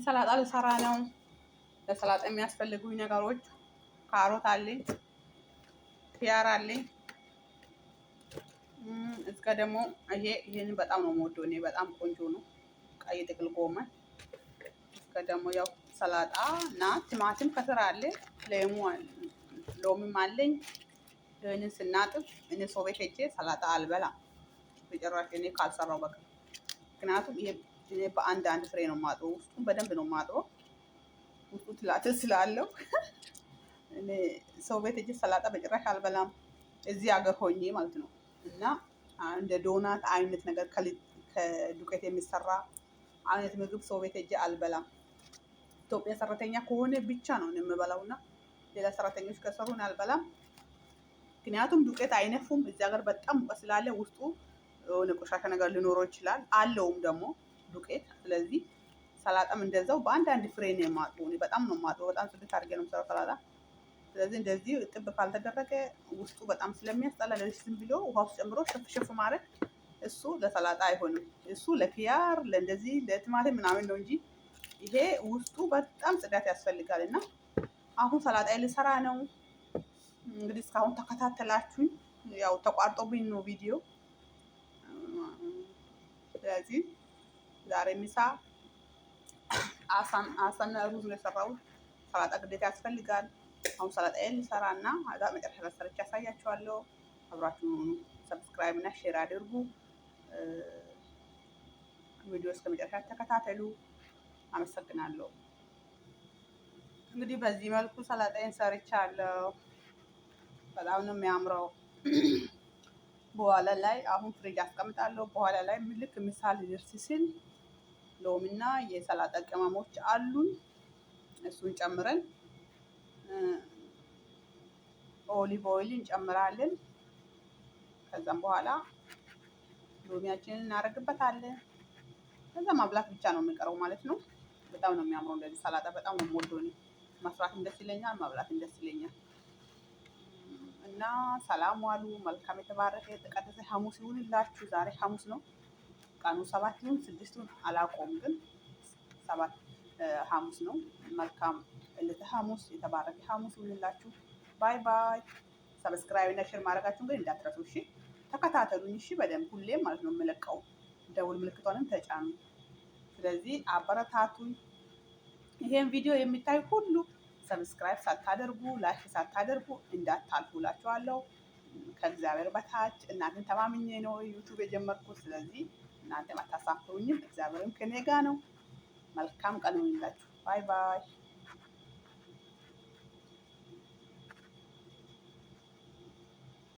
ሰላጣ ልሰራ ነው። ለሰላጣ የሚያስፈልጉኝ ነገሮች ካሮት አለኝ፣ ኪያር አለኝ። እስከ ደግሞ ይሄንን በጣም ነው የምወደው እኔ፣ በጣም ቆንጆ ነው። ቀይ ጥቅል ጎመን፣ እስከ ደግሞ ያው ሰላጣ እና ቲማቲም ከስር አለ፣ ሎሚም አለኝ። ይህንን ስናጥብ እኔ ሰው ቤት ሄጄ ሰላጣ አልበላም በጭራሽ እኔ ካልሰራው በቃ። ምክንያቱም ይሄ እኔ በአንድ ፍሬ ነው የማጥበው፣ ውስጡን በደንብ ነው የማጥበው። ውስጡ ትላትል ስላለው እኔ ሰው ቤት ሄጄ ሰላጣ በጭራሽ አልበላም፣ እዚህ ሀገር ሆኜ ማለት ነው። እና እንደ ዶናት አይነት ነገር ከዱቄት የሚሰራ አይነት ምግብ ሰው ቤት ሄጄ አልበላም። ኢትዮጵያ ሰራተኛ ከሆነ ብቻ ነው የምበላው እና ሌላ ሰራተኞች ከሰሩን አልበላም። ምክንያቱም ዱቄት አይነፉም። እዚህ ሀገር በጣም ሙቀት ስላለ ውስጡ የሆነ ቆሻሻ ነገር ሊኖረው ይችላል፣ አለውም ደግሞ ዱቄት። ስለዚህ ሰላጣም እንደዛው በአንድ ፍሬ ነው የማጥበው። እኔ በጣም ነው የማጥበው፣ በጣም ጽድት አድርጌ ነው የምሰራው ሰላጣ። ስለዚህ እንደዚህ እጥብ ካልተደረገ ውስጡ በጣም ስለሚያስጠላ ዝም ብሎ ውሃ ውስጥ ጨምሮ ሽፍ ማድረግ እሱ ለሰላጣ አይሆንም። እሱ ለኪያር ለእንደዚህ ለቲማቲም ምናምን ነው እንጂ ይሄ ውስጡ በጣም ጽዳት ያስፈልጋል። እና አሁን ሰላጣ ልሰራ ነው። እንግዲህ እስካሁን ተከታተላችሁኝ። ያው ተቋርጦብኝ ነው ቪዲዮ። ስለዚህ ዛሬ ምሳ አሳና ሩዝ ነው የሰራሁት። ሰላጣ ግዴታ ያስፈልጋል። አሁን ሰላጣዬን ልሰራ እና አዛ መጨረሻ ላይ ሰርቼ ያሳያችኋለሁ። አብራችሁ ሰብስክራይብ እና ሼር አድርጉ። ቪዲዮ እስከ መጨረሻ ተከታተሉ። አመሰግናለሁ። እንግዲህ በዚህ መልኩ ሰላጣዬን ሰርቻለሁ። በጣም ነው የሚያምረው። በኋላ ላይ አሁን ፍሪጅ አስቀምጣለሁ። በኋላ ላይ ልክ ምሳል ሊደርስ ሲል ሎሚና የሰላጣ ቅመሞች አሉን፣ እሱን ጨምረን ኦሊቭ ኦይል እንጨምራለን። ከዛም በኋላ ሎሚያችንን እናደርግበታለን። ከዛ ማብላት ብቻ ነው የሚቀረው ማለት ነው። በጣም ነው የሚያምረው። እንደዚህ ሰላጣ በጣም ነው የምወደው እኔ። መስራትም ደስ ይለኛል፣ ማብላትም ደስ ይለኛል። እና ሰላም ዋሉ። መልካም የተባረከ የተቀደሰ ሐሙስ ይሁንላችሁ። ዛሬ ሐሙስ ነው። ቀኑ 7 ይሁን 6 ይሁን አላውቀውም፣ ግን 7 ሐሙስ ነው። መልካም ዕለተ ሐሙስ፣ የተባረከ ሐሙስ ይሁንላችሁ። ባይ ባይ። ሰብስክራይብ እና ሼር ማድረጋችሁን ግን እንዳትረሱ እሺ። ተከታተሉኝ እሺ፣ በደንብ ሁሌም ማለት ነው የምለቀው። ደውል ምልክቷንም ተጫኑ። ስለዚህ አበረታቱኝ። ይሄን ቪዲዮ የሚታይ ሁሉ ሰብስክራይብ ሳታደርጉ ላይክ ሳታደርጉ እንዳታልፉ እላችኋለሁ። ከእግዚአብሔር በታች እናንተን ተማምኜ ነው ዩቲዩብ የጀመርኩት። ስለዚህ እናንተም አታሳፍሩኝም። እግዚአብሔርም ከኔ ጋር ነው። መልካም ቀን ይሁንላችሁ። ባይ ባይ።